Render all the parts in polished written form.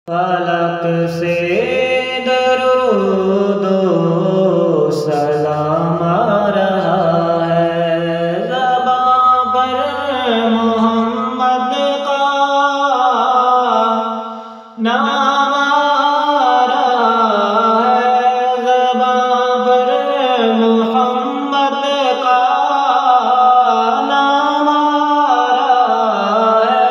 फलक से दरूदो सलाम आ रहा है, ज़बां पर मोहम्मद का नाम आ रहा है, ज़बां पर मोहम्मद का नाम आ रहा है।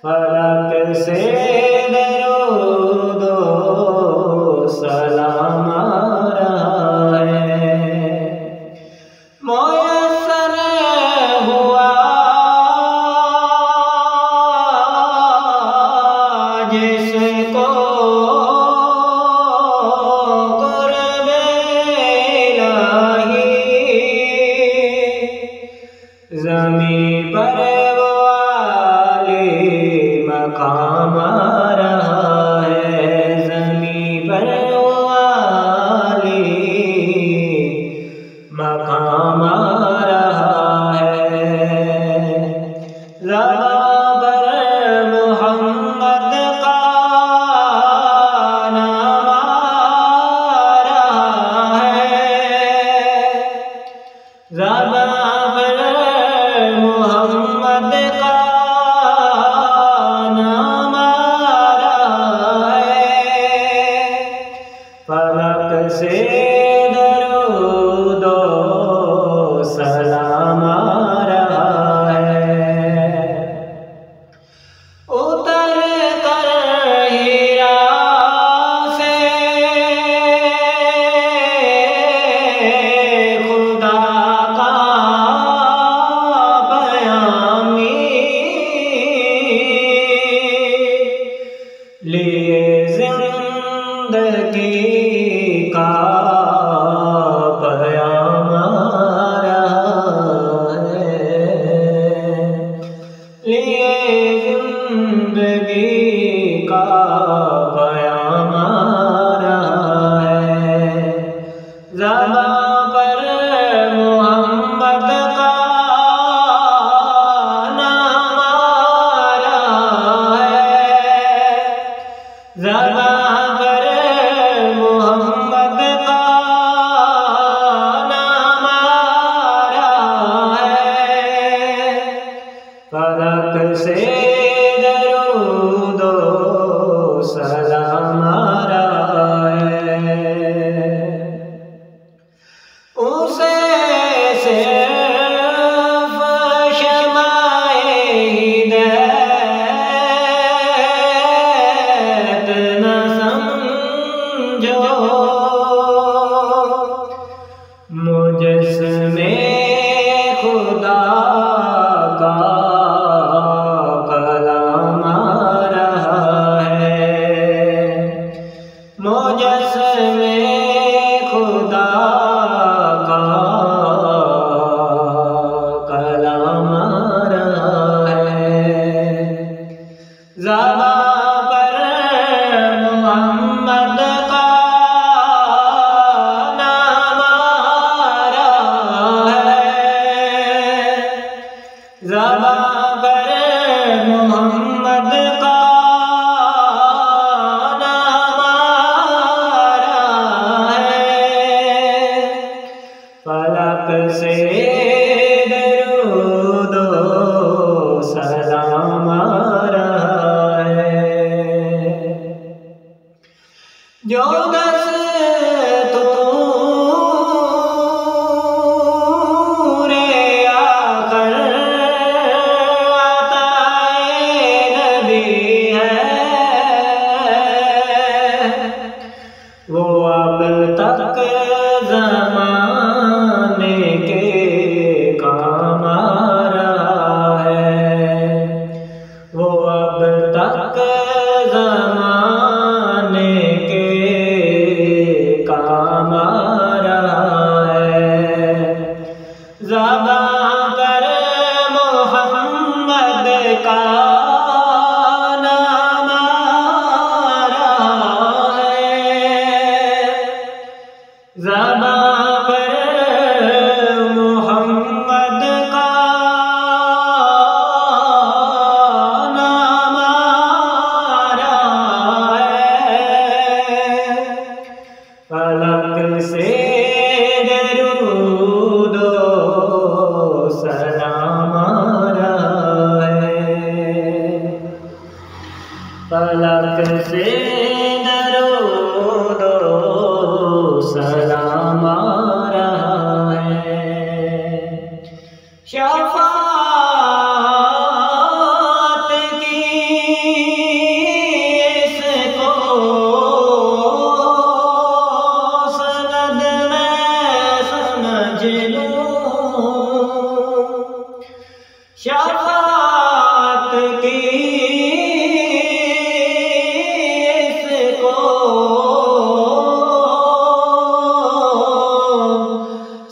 फलक से दरूदो सलाम आ रहा है। मुयस्सर हुआ जिसको क़ुर्बे इलाही, ज़मीं पर वो मकाम आ रहा है, ज़मीं पर वो आली मकाम आ रहा है। ज़बां पर मोहम्मद का नाम आ रहा है, ज़बां पर मोहम्मद का फलक से दरूदो सलाम आ रहा है। उतर कर हीरा से खुदा का बयानी लिए ज़िंदगी का पैगाम आ रहा है, लिए ज़िंदगी का पैगाम आ रहा है। ज़बां पर मोहम्मद का नाम आ रहा है, ज़बां पर मोहम्मद का नाम आ रहा है। फलक से दरूदो सलाम आ रहा है। उसे सिर्फ शमाए हिदायत न समझो, मुजस्समे खुदा का कलाम आ रहा है, मुजस्समे खुदा का कलाम आ रहा है। ज़बां पर मोहम्मद का नाम आ रहा है, ज़बां पर मोहम्मद का नाम आ रहा है। फलक से दरूदो सलाम आ रहा है। फलक से दरूदो सलाम आ रहा है। शफाअत की इसको सनद मैं समझ लूं। शफाअत की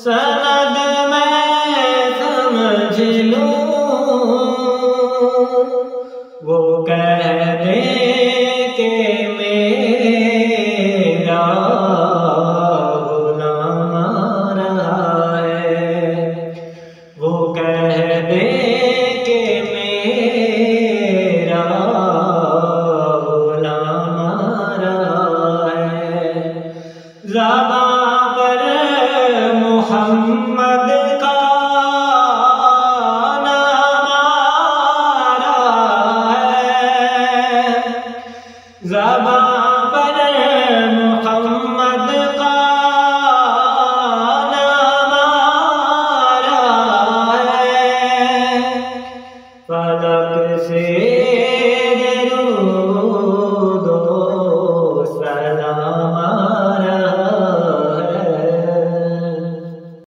सनद मैं समझ लूं। वो कह दे